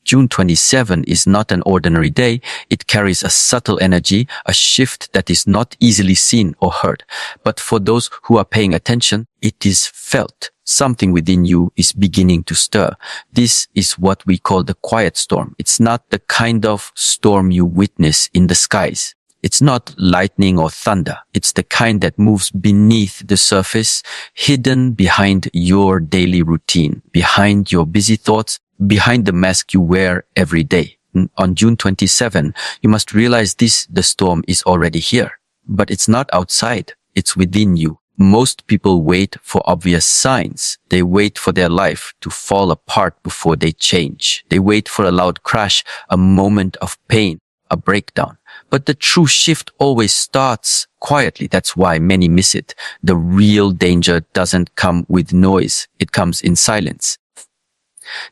June 27 is not an ordinary day. It carries a subtle energy, a shift that is not easily seen or heard. But for those who are paying attention, it is felt. Something within you is beginning to stir. This is what we call the quiet storm. It's not the kind of storm you witness in the skies. It's not lightning or thunder. It's the kind that moves beneath the surface, hidden behind your daily routine, behind your busy thoughts, behind the mask you wear every day. On June 27, you must realize the storm is already here. But it's not outside. It's within you. Most people wait for obvious signs. They wait for their life to fall apart before they change. They wait for a loud crash, a moment of pain, a breakdown. But the true shift always starts quietly. That's why many miss it. The real danger doesn't come with noise. It comes in silence.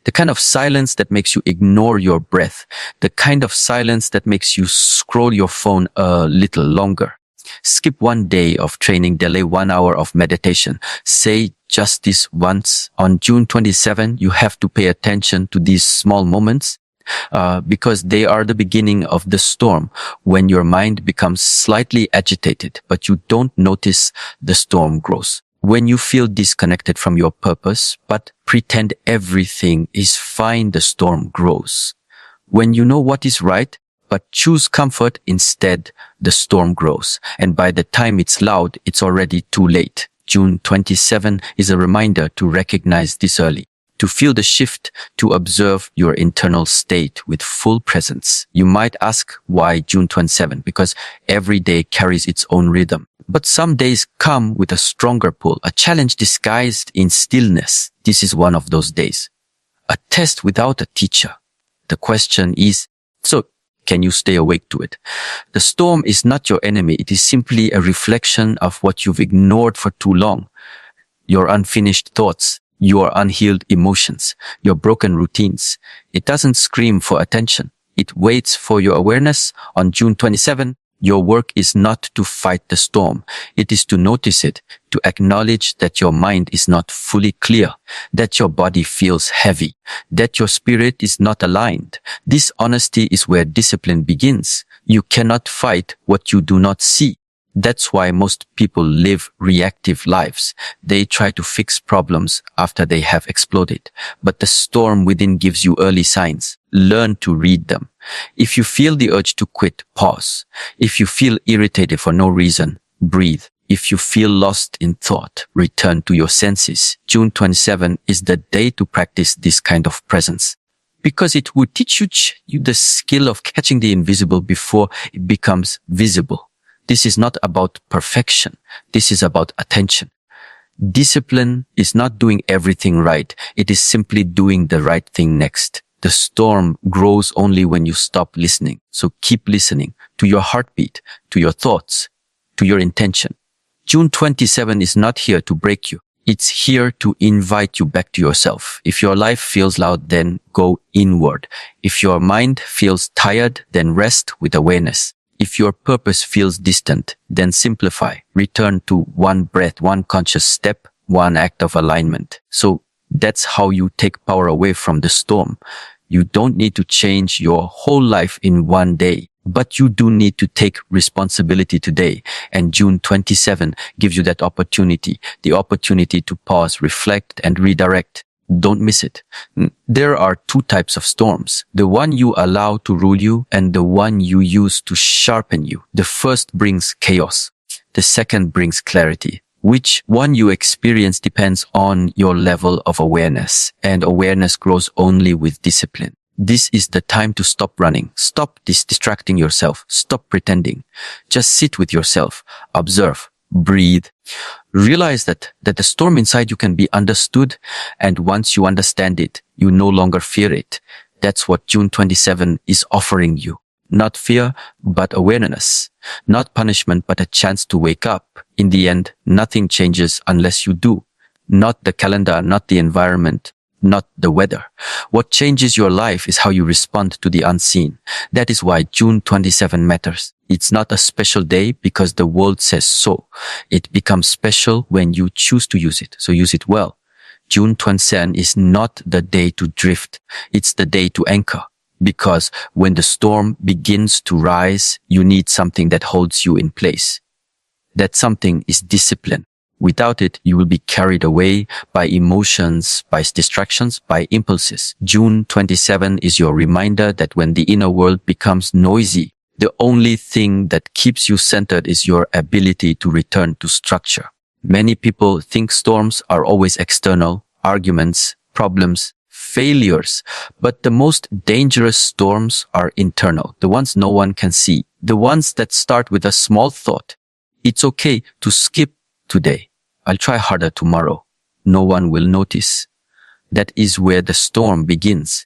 The kind of silence that makes you ignore your breath. The kind of silence that makes you scroll your phone a little longer. Skip one day of training, delay 1 hour of meditation. Say just this once. On June 27, you have to pay attention to these small moments because they are the beginning of the storm, when your mind becomes slightly agitated, but you don't notice the storm grows. When you feel disconnected from your purpose, but pretend everything is fine, the storm grows. When you know what is right, but choose comfort instead, the storm grows. And by the time it's loud, it's already too late. June 27 is a reminder to recognize this early, to feel the shift, to observe your internal state with full presence. You might ask why June 27? Because every day carries its own rhythm. But some days come with a stronger pull, a challenge disguised in stillness. This is one of those days. A test without a teacher. The question is, so can you stay awake to it? The storm is not your enemy. It is simply a reflection of what you've ignored for too long. Your unfinished thoughts, your unhealed emotions, your broken routines. It doesn't scream for attention. It waits for your awareness. On June 27, your work is not to fight the storm. It is to notice it, to acknowledge that your mind is not fully clear, that your body feels heavy, that your spirit is not aligned. This honesty is where discipline begins. You cannot fight what you do not see. That's why most people live reactive lives. They try to fix problems after they have exploded. But the storm within gives you early signs. Learn to read them. If you feel the urge to quit, pause. If you feel irritated for no reason, breathe. If you feel lost in thought, return to your senses. June 27 is the day to practice this kind of presence, because it will teach you the skill of catching the invisible before it becomes visible. This is not about perfection. This is about attention. Discipline is not doing everything right. It is simply doing the right thing next. The storm grows only when you stop listening. So keep listening to your heartbeat, to your thoughts, to your intention. June 27 is not here to break you. It's here to invite you back to yourself. If your life feels loud, then go inward. If your mind feels tired, then rest with awareness. If your purpose feels distant, then simplify. Return to one breath, one conscious step, one act of alignment. So that's how you take power away from the storm. You don't need to change your whole life in one day, but you do need to take responsibility today. And June 27 gives you that opportunity, the opportunity to pause, reflect, and redirect. Don't miss it. There are two types of storms. The one you allow to rule you and the one you use to sharpen you. The first brings chaos. The second brings clarity. Which one you experience depends on your level of awareness, and awareness grows only with discipline. This is the time to stop running. Stop distracting yourself. Stop pretending. Just sit with yourself. Observe. Breathe. Realize that the storm inside you can be understood, and once you understand it, you no longer fear it. That's what June 27 is offering you. Not fear, but awareness. Not punishment, but a chance to wake up. In the end, nothing changes unless you do. Not the calendar, not the environment, not the weather. What changes your life is how you respond to the unseen. That is why June 27 matters. It's not a special day because the world says so. It becomes special when you choose to use it. So use it well. June 27 is not the day to drift. It's the day to anchor. Because when the storm begins to rise, you need something that holds you in place. That something is discipline. Without it, you will be carried away by emotions, by distractions, by impulses. June 27 is your reminder that when the inner world becomes noisy, the only thing that keeps you centered is your ability to return to structure. Many people think storms are always external, arguments, problems, failures, but the most dangerous storms are internal, the ones no one can see, the ones that start with a small thought. It's okay to skip today. I'll try harder tomorrow. No one will notice. That is where the storm begins.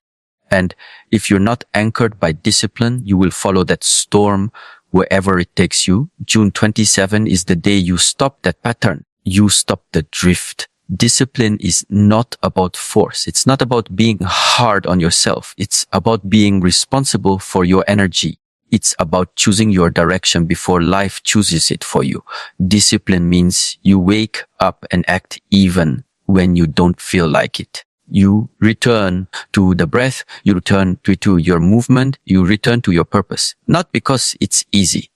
And if you're not anchored by discipline, you will follow that storm wherever it takes you. June 27 is the day you stop that pattern. You stop the drift. Discipline is not about force. It's not about being hard on yourself. It's about being responsible for your energy. It's about choosing your direction before life chooses it for you. Discipline means you wake up and act even when you don't feel like it. You return to the breath, you return to your movement, you return to your purpose. Not because it's easy,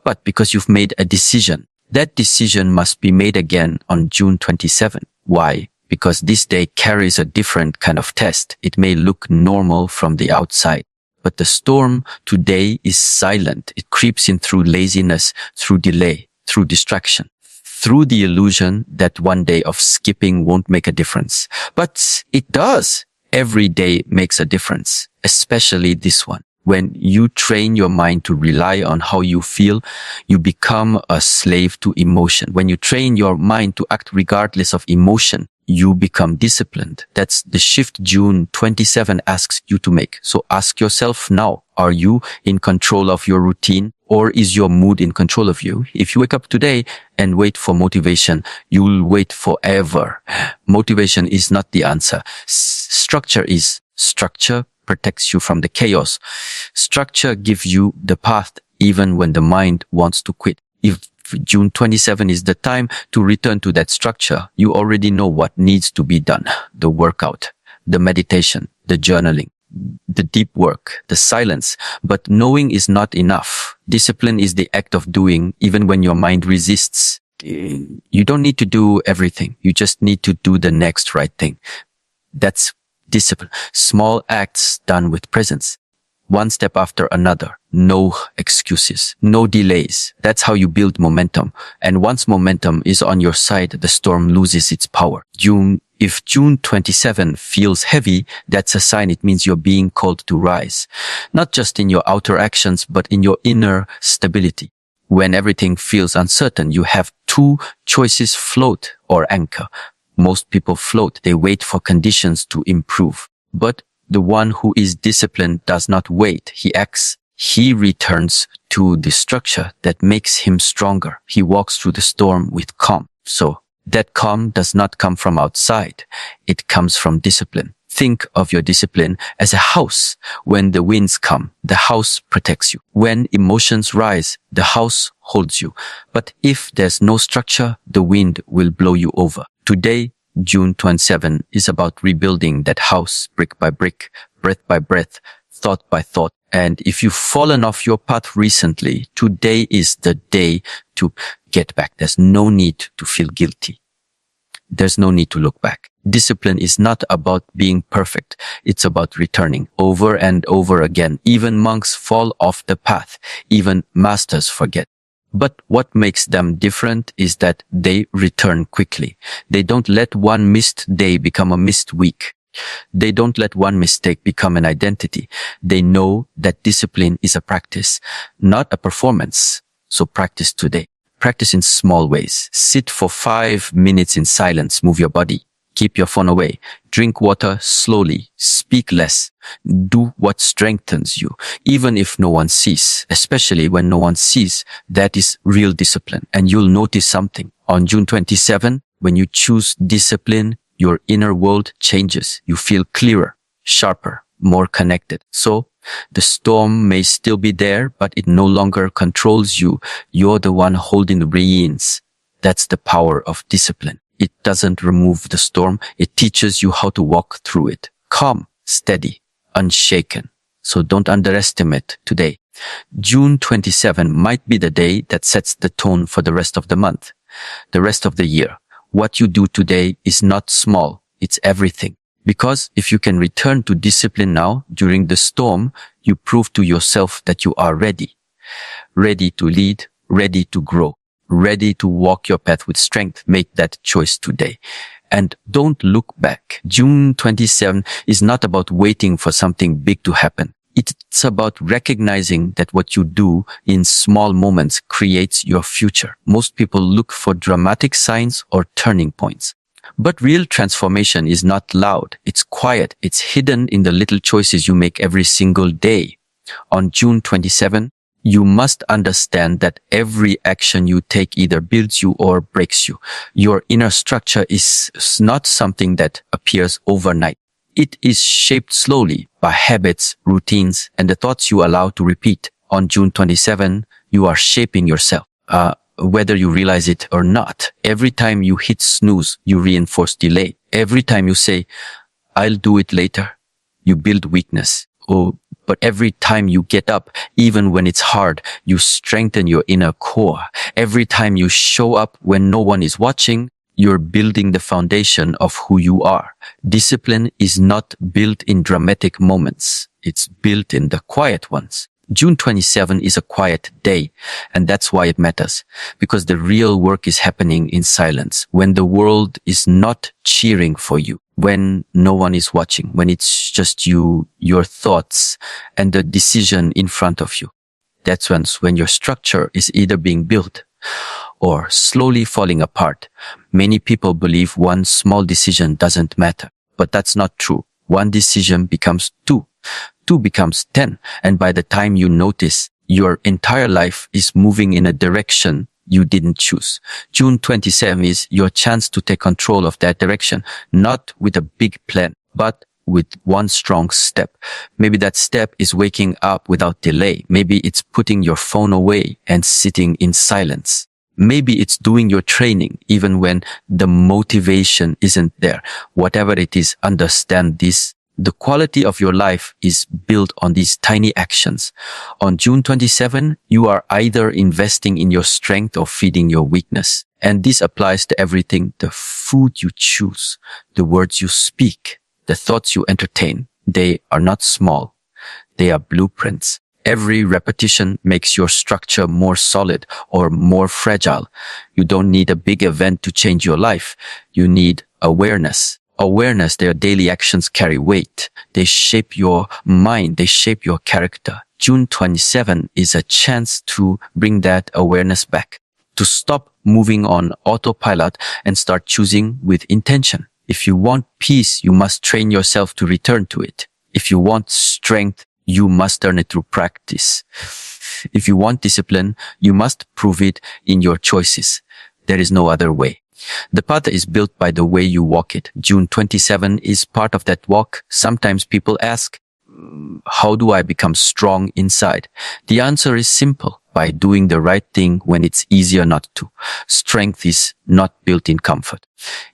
but because you've made a decision. That decision must be made again on June 27. Why? Because this day carries a different kind of test. It may look normal from the outside, but the storm today is silent. It creeps in through laziness, through delay, through distraction, through the illusion that one day of skipping won't make a difference. But it does. Every day makes a difference, especially this one. When you train your mind to rely on how you feel, you become a slave to emotion. When you train your mind to act regardless of emotion, you become disciplined. That's the shift June 27 asks you to make. So ask yourself now, are you in control of your routine, or is your mood in control of you? If you wake up today and wait for motivation, you'll wait forever. Motivation is not the answer. Structure is. Structure protects you from the chaos. Structure gives you the path even when the mind wants to quit. If June 27 is the time to return to that structure, you already know what needs to be done. The workout, the meditation, the journaling, the deep work, the silence. But knowing is not enough. Discipline is the act of doing even when your mind resists. You don't need to do everything. You just need to do the next right thing. That's discipline. Small acts done with presence. One step after another. No excuses. No delays. That's how you build momentum. And once momentum is on your side, the storm loses its power. If June 27 feels heavy, that's a sign. It means you're being called to rise. Not just in your outer actions, but in your inner stability. When everything feels uncertain, you have two choices: float or anchor. Most people float. They wait for conditions to improve. But the one who is disciplined does not wait. He acts. He returns to the structure that makes him stronger. He walks through the storm with calm. So that calm does not come from outside. It comes from discipline. Think of your discipline as a house. When the winds come, the house protects you. When emotions rise, the house holds you. But if there's no structure, the wind will blow you over. Today, June 27 is about rebuilding that house brick by brick, breath by breath, thought by thought. And if you've fallen off your path recently, today is the day to get back. There's no need to feel guilty. There's no need to look back. Discipline is not about being perfect. It's about returning over and over again. Even monks fall off the path. Even masters forget. But what makes them different is that they return quickly. They don't let one missed day become a missed week. They don't let one mistake become an identity. They know that discipline is a practice, not a performance. So practice today. Practice in small ways. Sit for 5 minutes in silence. Move your body. Keep your phone away. Drink water slowly. Speak less. Do what strengthens you, even if no one sees. Especially when no one sees, that is real discipline. And you'll notice something. On June 27, when you choose discipline, your inner world changes. You feel clearer, sharper, more connected. So the storm may still be there, but it no longer controls you. You're the one holding the reins. That's the power of discipline. It doesn't remove the storm. It teaches you how to walk through it. Calm, steady, unshaken. So don't underestimate today. June 27 might be the day that sets the tone for the rest of the month, the rest of the year. What you do today is not small. It's everything. Because if you can return to discipline now during the storm, you prove to yourself that you are ready. Ready to lead, ready to grow, ready to walk your path with strength. Make that choice today. And don't look back. June 27 is not about waiting for something big to happen. It's about recognizing that what you do in small moments creates your future. Most people look for dramatic signs or turning points. But real transformation is not loud. It's quiet. It's hidden in the little choices you make every single day. On June 27, you must understand that every action you take either builds you or breaks you. Your inner structure is not something that appears overnight. It is shaped slowly by habits, routines, and the thoughts you allow to repeat. On June 27, you are shaping yourself, whether you realize it or not. Every time you hit snooze, you reinforce delay. Every time you say, I'll do it later, you build weakness. But every time you get up, even when it's hard, you strengthen your inner core. Every time you show up when no one is watching, you're building the foundation of who you are. Discipline is not built in dramatic moments. It's built in the quiet ones. June 27 is a quiet day, and that's why it matters. Because the real work is happening in silence, when the world is not cheering for you, when no one is watching, when it's just you, your thoughts, and the decision in front of you. That's when your structure is either being built or slowly falling apart. Many people believe one small decision doesn't matter, but that's not true. One decision becomes two. Two becomes 10. And by the time you notice, your entire life is moving in a direction you didn't choose. June 27 is your chance to take control of that direction, not with a big plan, but with one strong step. Maybe that step is waking up without delay. Maybe it's putting your phone away and sitting in silence. Maybe it's doing your training even when the motivation isn't there. Whatever it is, understand this. The quality of your life is built on these tiny actions. On June 27, you are either investing in your strength or feeding your weakness. And this applies to everything: the food you choose, the words you speak, the thoughts you entertain. They are not small. They are blueprints. Every repetition makes your structure more solid or more fragile. You don't need a big event to change your life. You need awareness. Awareness, their daily actions carry weight. They shape your mind. They shape your character. June 27 is a chance to bring that awareness back, to stop moving on autopilot and start choosing with intention. If you want peace, you must train yourself to return to it. If you want strength, you must earn it through practice. If you want discipline, you must prove it in your choices. There is no other way. The path is built by the way you walk it. June 27 is part of that walk. Sometimes people ask, how do I become strong inside? The answer is simple: by doing the right thing when it's easier not to. Strength is not built in comfort.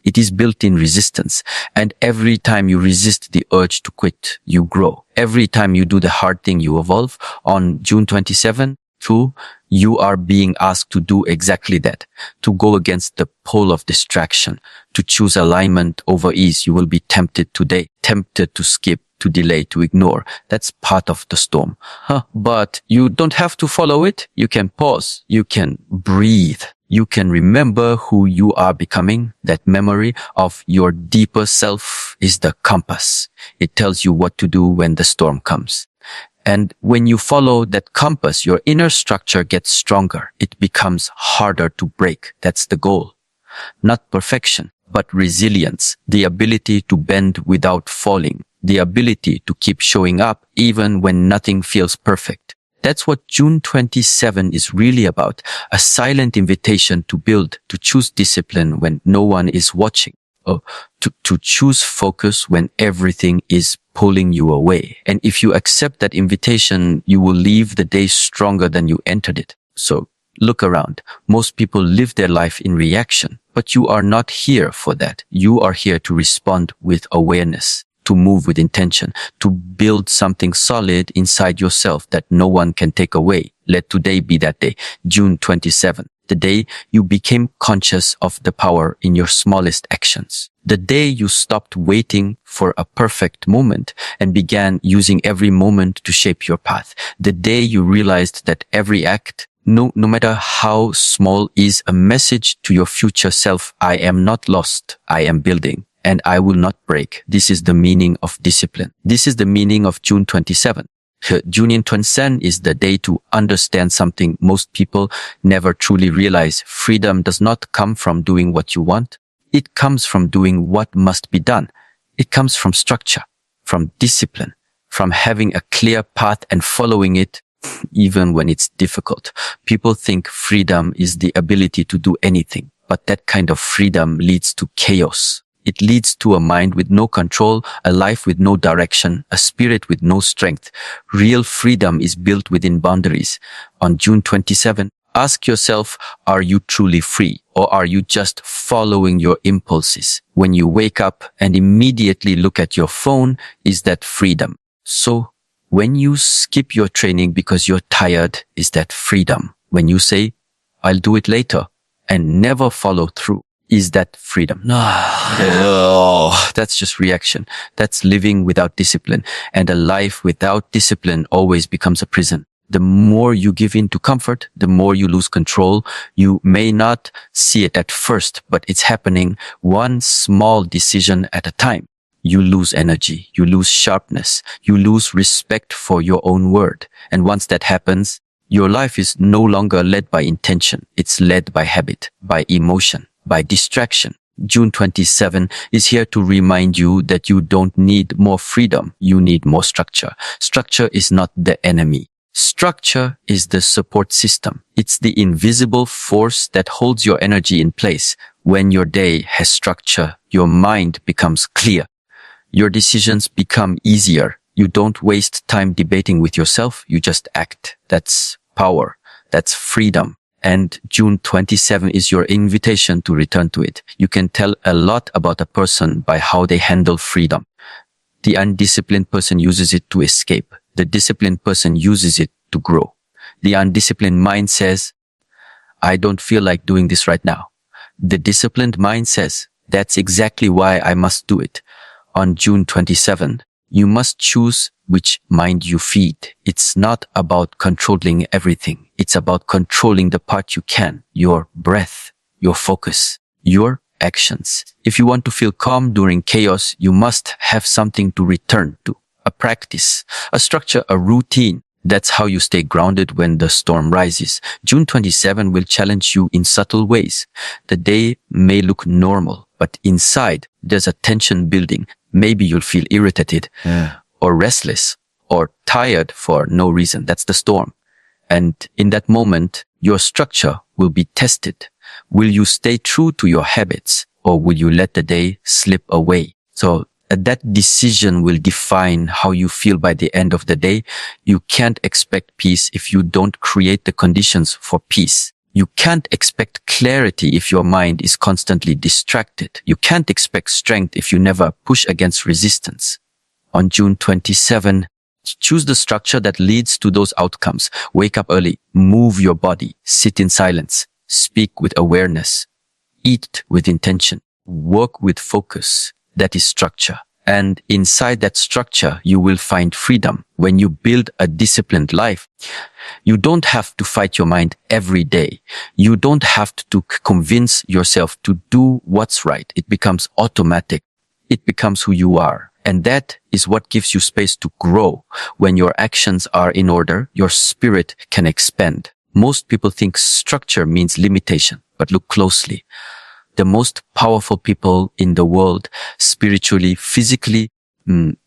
It is built in resistance. And every time you resist the urge to quit, you grow. Every time you do the hard thing, you evolve. On June 27, too, you are being asked to do exactly that, to go against the pole of distraction, to choose alignment over ease. You will be tempted today, tempted to skip, to delay, to ignore. That's part of the storm. But you don't have to follow it. You can pause. You can breathe. You can remember who you are becoming. That memory of your deeper self is the compass. It tells you what to do when the storm comes. And when you follow that compass, your inner structure gets stronger. It becomes harder to break. That's the goal. Not perfection, but resilience. The ability to bend without falling. The ability to keep showing up even when nothing feels perfect. That's what June 27 is really about. A silent invitation to build, to choose discipline when no one is watching. To choose focus when everything is pulling you away. And if you accept that invitation, you will leave the day stronger than you entered it. So look around. Most people live their life in reaction, but But you are not here for that. You are here to respond with awareness, to move with intention, to build something solid inside yourself that no one can take away. Let today be that day, June 27th, the day you became conscious of the power in your smallest actions. The day you stopped waiting for a perfect moment and began using every moment to shape your path. The day you realized that every act, no matter how small, is a message to your future self. I am not lost. I am building. And I will not break. This is the meaning of discipline. This is the meaning of June 27. Junyin Tunsen is the day to understand something most people never truly realize. Freedom does not come from doing what you want. It comes from doing what must be done. It comes from structure, from discipline, from having a clear path and following it even when it's difficult. People think freedom is the ability to do anything, but that kind of freedom leads to chaos. It leads to a mind with no control, a life with no direction, a spirit with no strength. Real freedom is built within boundaries. On June 27, ask yourself, are you truly free, or are you just following your impulses? When you wake up and immediately look at your phone, is that freedom? So, when you skip your training because you're tired, is that freedom? When you say, I'll do it later, and never follow through, is that freedom? No. That's just reaction. That's living without discipline. And a life without discipline always becomes a prison. The more you give in to comfort, the more you lose control. You may not see it at first, but it's happening one small decision at a time. You lose energy, you lose sharpness, you lose respect for your own word. And once that happens, your life is no longer led by intention. It's led by habit, by emotion, by distraction. June 27 is here to remind you that you don't need more freedom. You need more structure. Structure is not the enemy. Structure is the support system. It's the invisible force that holds your energy in place. When your day has structure, your mind becomes clear. Your decisions become easier. You don't waste time debating with yourself. You just act. That's power. That's freedom. And June 27 is your invitation to return to it. You can tell a lot about a person by how they handle freedom. The undisciplined person uses it to escape. The disciplined person uses it to grow. The undisciplined mind says, I don't feel like doing this right now. The disciplined mind says, that's exactly why I must do it. On June 27, you must choose which mind you feed. It's not about controlling everything. It's about controlling the part you can, your breath, your focus, your actions. If you want to feel calm during chaos, you must have something to return to, a practice, a structure, a routine. That's how you stay grounded when the storm rises. June 27 will challenge you in subtle ways. The day may look normal, but inside there's a tension building. Maybe you'll feel irritated or restless or tired for no reason. That's the storm. And in that moment, your structure will be tested. Will you stay true to your habits, or will you let the day slip away? So that decision will define how you feel by the end of the day. You can't expect peace if you don't create the conditions for peace. You can't expect clarity if your mind is constantly distracted. You can't expect strength if you never push against resistance. On June 27, choose the structure that leads to those outcomes. Wake up early, move your body, sit in silence, speak with awareness, eat with intention, work with focus. That is structure. And inside that structure, you will find freedom. When you build a disciplined life, you don't have to fight your mind every day. You don't have to convince yourself to do what's right. It becomes automatic. It becomes who you are. And that is what gives you space to grow. When your actions are in order, your spirit can expand. Most people think structure means limitation, but look closely. The most powerful people in the world, spiritually, physically,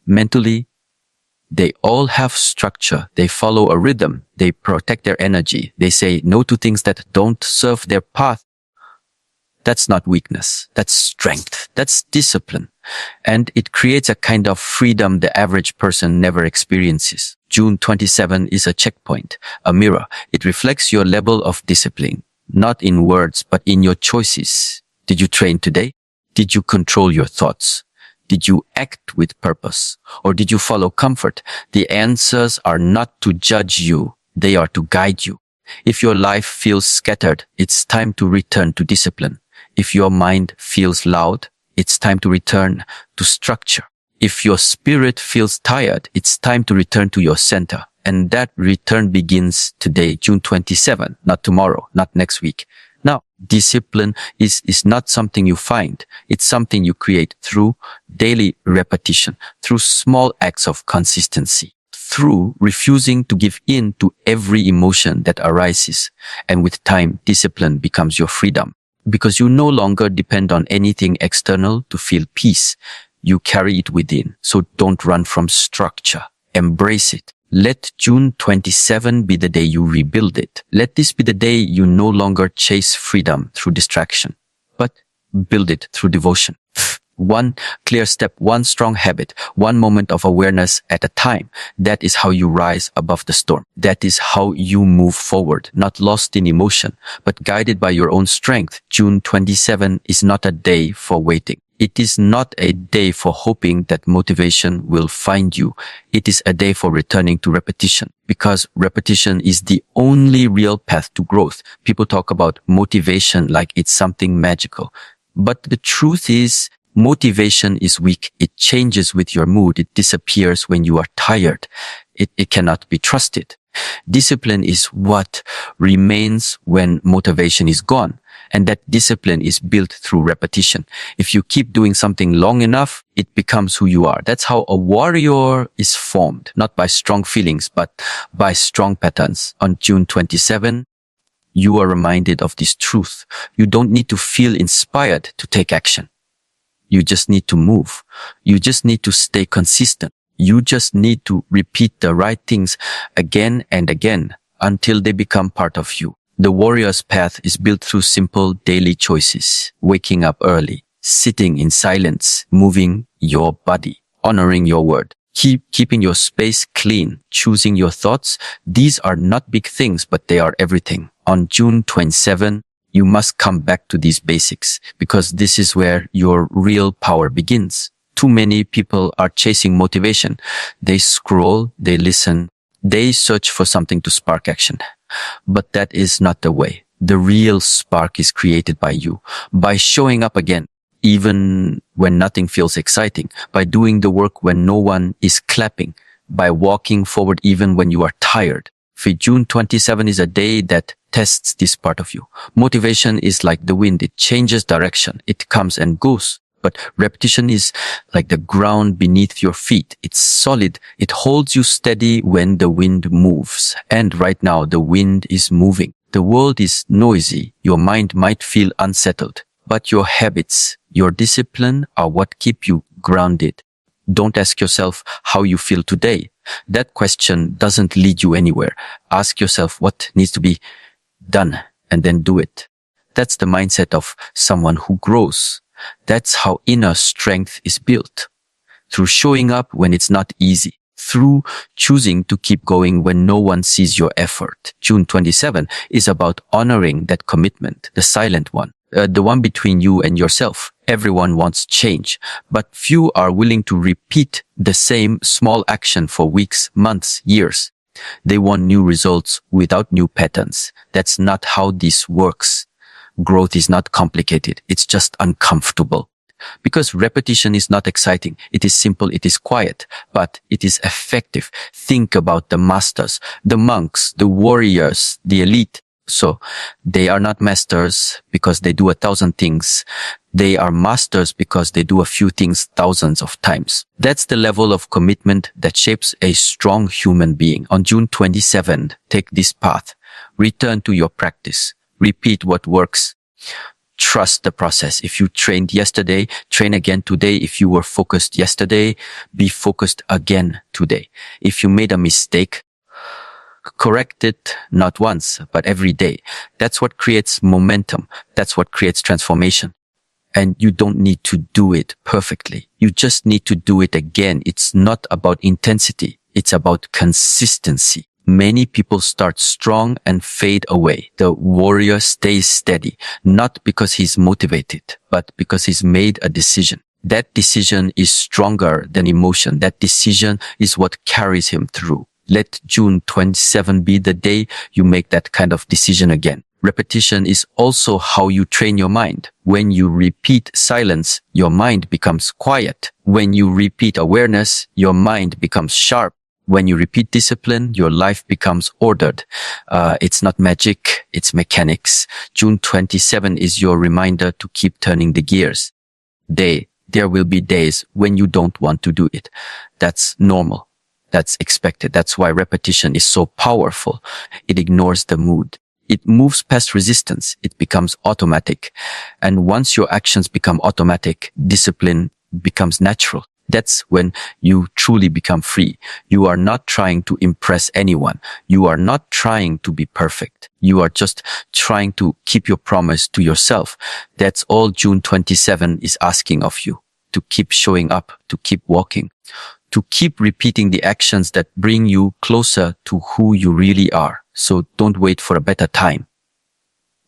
mentally, they all have structure. They follow a rhythm. They protect their energy. They say no to things that don't serve their path. That's not weakness. That's strength. That's discipline. And it creates a kind of freedom the average person never experiences. June 27 is a checkpoint, a mirror. It reflects your level of discipline, not in words, but in your choices. Did you train today? Did you control your thoughts? Did you act with purpose? Or did you follow comfort? The answers are not to judge you. They are to guide you. If your life feels scattered, it's time to return to discipline. If your mind feels loud, it's time to return to structure. If your spirit feels tired, it's time to return to your center. And that return begins today, June 27, not tomorrow, not next week. Now, discipline is not something you find. It's something you create through daily repetition, through small acts of consistency, through refusing to give in to every emotion that arises. And with time, discipline becomes your freedom because you no longer depend on anything external to feel peace. You carry it within. So don't run from structure. Embrace it. Let June 27 be the day you rebuild it. Let this be the day you no longer chase freedom through distraction, but build it through devotion. One clear step, one strong habit, one moment of awareness at a time. That is how you rise above the storm. That is how you move forward, not lost in emotion, but guided by your own strength. June 27 is not a day for waiting. It is not a day for hoping that motivation will find you. It is a day for returning to repetition, because repetition is the only real path to growth. People talk about motivation like it's something magical. But the truth is, motivation is weak. It changes with your mood. It disappears when you are tired. It cannot be trusted. Discipline is what remains when motivation is gone. And that discipline is built through repetition. If you keep doing something long enough, it becomes who you are. That's how a warrior is formed, not by strong feelings, but by strong patterns. On June 27, you are reminded of this truth. You don't need to feel inspired to take action. You just need to move. You just need to stay consistent. You just need to repeat the right things again and again until they become part of you. The warrior's path is built through simple daily choices, waking up early, sitting in silence, moving your body, honoring your word, keeping your space clean, choosing your thoughts. These are not big things, but they are everything. On June 27, you must come back to these basics because this is where your real power begins. Too many people are chasing motivation. They scroll, they listen, they search for something to spark action. But that is not the way. The real spark is created by you, by showing up again, even when nothing feels exciting, by doing the work when no one is clapping, by walking forward even when you are tired. For June 27 is a day that tests this part of you. Motivation is like the wind. It changes direction. It comes and goes. But repetition is like the ground beneath your feet. It's solid. It holds you steady when the wind moves. And right now, the wind is moving. The world is noisy. Your mind might feel unsettled. But your habits, your discipline are what keep you grounded. Don't ask yourself how you feel today. That question doesn't lead you anywhere. Ask yourself what needs to be done and then do it. That's the mindset of someone who grows. That's how inner strength is built. Through showing up when it's not easy. Through choosing to keep going when no one sees your effort. June 27 is about honoring that commitment, the silent one, the one between you and yourself. Everyone wants change, but few are willing to repeat the same small action for weeks, months, years. They want new results without new patterns. That's not how this works. Growth is not complicated. It's just uncomfortable. Because repetition is not exciting. It is simple. It is quiet, but it is effective. Think about the masters, the monks, the warriors, the elite. So they are not masters because they do 1,000 things. They are masters because they do a few things thousands of times. That's the level of commitment that shapes a strong human being. On June 27th, take this path. Return to your practice. Repeat what works. Trust the process. If you trained yesterday, train again today. If you were focused yesterday, be focused again today. If you made a mistake, correct it not once, but every day. That's what creates momentum. That's what creates transformation. And you don't need to do it perfectly. You just need to do it again. It's not about intensity. It's about consistency. Many people start strong and fade away. The warrior stays steady, not because he's motivated, but because he's made a decision. That decision is stronger than emotion. That decision is what carries him through. Let June 27 be the day you make that kind of decision again. Repetition is also how you train your mind. When you repeat silence, your mind becomes quiet. When you repeat awareness, your mind becomes sharp. When you repeat discipline, your life becomes ordered. It's not magic, it's mechanics. June 27 is your reminder to keep turning the gears. There will be days when you don't want to do it. That's normal. That's expected. That's why repetition is so powerful. It ignores the mood. It moves past resistance. It becomes automatic. And once your actions become automatic, discipline becomes natural. That's when you truly become free. You are not trying to impress anyone. You are not trying to be perfect. You are just trying to keep your promise to yourself. That's all June 27 is asking of you. To keep showing up, to keep walking, to keep repeating the actions that bring you closer to who you really are. So don't wait for a better time.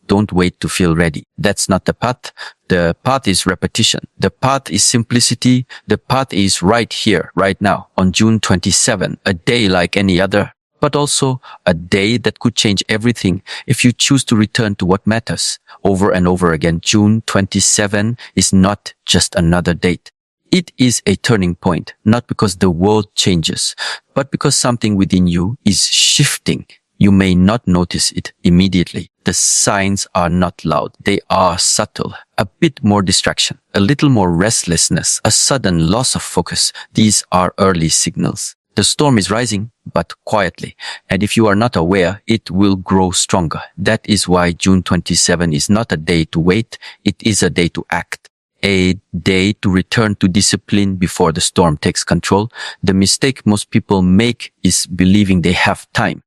Don't wait to feel ready. That's not the path. The path is repetition. The path is simplicity. The path is right here, right now, on June 27, a day like any other, but also a day that could change everything if you choose to return to what matters. Over and over again, June 27 is not just another date. It is a turning point, not because the world changes, but because something within you is shifting. You may not notice it immediately. The signs are not loud. They are subtle. A bit more distraction, a little more restlessness, a sudden loss of focus. These are early signals. The storm is rising, but quietly. And if you are not aware, it will grow stronger. That is why June 27 is not a day to wait. It is a day to act. A day to return to discipline before the storm takes control. The mistake most people make is believing they have time.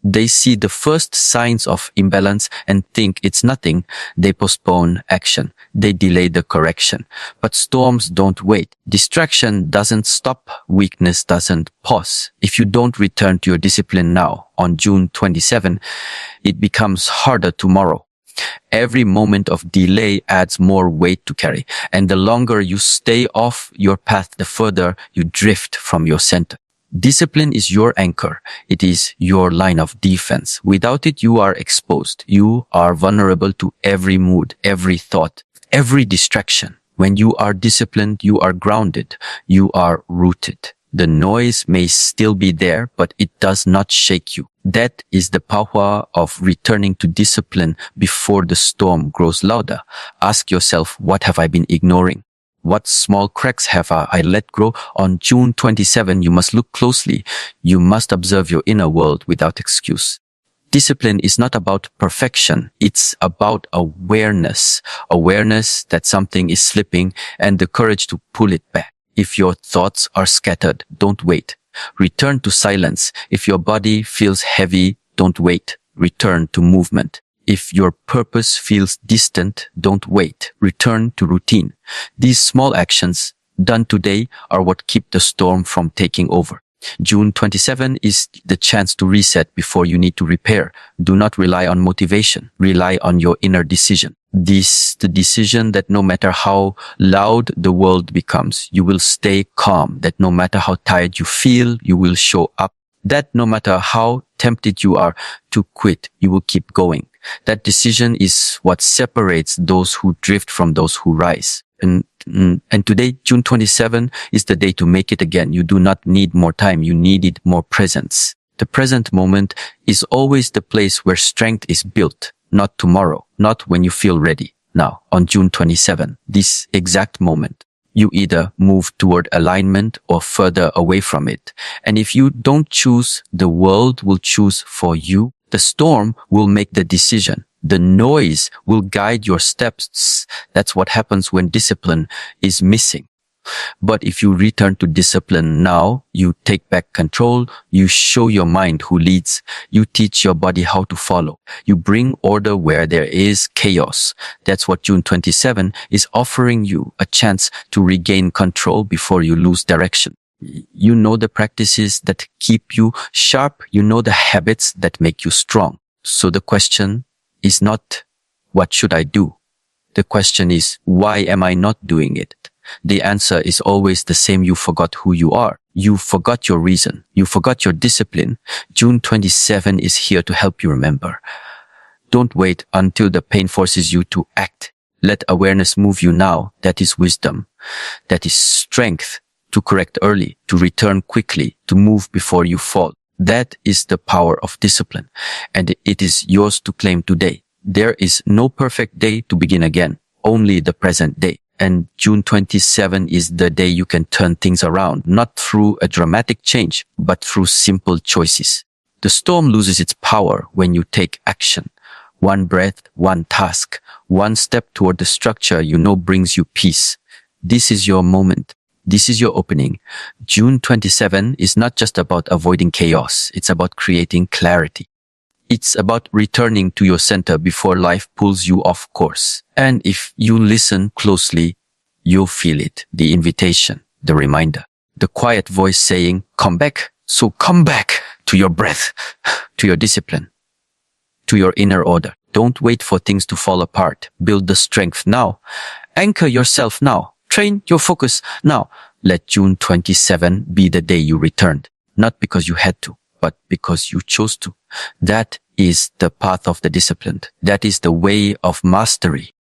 They see the first signs of imbalance and think it's nothing. They postpone action. They delay the correction. But storms don't wait. Distraction doesn't stop. Weakness doesn't pause. If you don't return to your discipline now, on June 27, it becomes harder tomorrow. Every moment of delay adds more weight to carry. And the longer you stay off your path, the further you drift from your center. Discipline is your anchor. It is your line of defense. Without it, you are exposed. You are vulnerable to every mood, every thought, every distraction. When you are disciplined, you are grounded. You are rooted. The noise may still be there, but it does not shake you. That is the power of returning to discipline before the storm grows louder. Ask yourself, what have I been ignoring? What small cracks have I let grow? On June 27, you must look closely. You must observe your inner world without excuse. Discipline is not about perfection. It's about awareness. Awareness that something is slipping and the courage to pull it back. If your thoughts are scattered, don't wait. Return to silence. If your body feels heavy, don't wait. Return to movement. If your purpose feels distant, don't wait. Return to routine. These small actions done today are what keep the storm from taking over. June 27 is the chance to reset before you need to repair. Do not rely on motivation. Rely on your inner decision. The decision that no matter how loud the world becomes, you will stay calm. That no matter how tired you feel, you will show up. That no matter how tempted you are to quit, you will keep going. That decision is what separates those who drift from those who rise. And today, June 27, is the day to make it again. You do not need more time. You needed more presence. The present moment is always the place where strength is built, not tomorrow, not when you feel ready. Now, on June 27, this exact moment, you either move toward alignment or further away from it. And if you don't choose, the world will choose for you. The storm will make the decision. The noise will guide your steps. That's what happens when discipline is missing. But if you return to discipline now, you take back control, you show your mind who leads, you teach your body how to follow, you bring order where there is chaos. That's what June 27 is offering you, a chance to regain control before you lose direction. You know the practices that keep you sharp. You know the habits that make you strong. So the question is not, what should I do? The question is, why am I not doing it? The answer is always the same. You forgot who you are. You forgot your reason. You forgot your discipline. June 27 is here to help you remember. Don't wait until the pain forces you to act. Let awareness move you now. That is wisdom. That is strength. To correct early, to return quickly, to move before you fall. That is the power of discipline. And it is yours to claim today. There is no perfect day to begin again, only the present day. And June 27 is the day you can turn things around, not through a dramatic change, but through simple choices. The storm loses its power when you take action. One breath, one task, one step toward the structure you know brings you peace. This is your moment. This is your opening. June 27 is not just about avoiding chaos. It's about creating clarity. It's about returning to your center before life pulls you off course. And if you listen closely, you'll feel it. The invitation, the reminder, the quiet voice saying, come back. So come back to your breath, to your discipline, to your inner order. Don't wait for things to fall apart. Build the strength now. Anchor yourself now. Train your focus now. Let June 27 be the day you returned. Not because you had to, but because you chose to. That is the path of the disciplined. That is the way of mastery.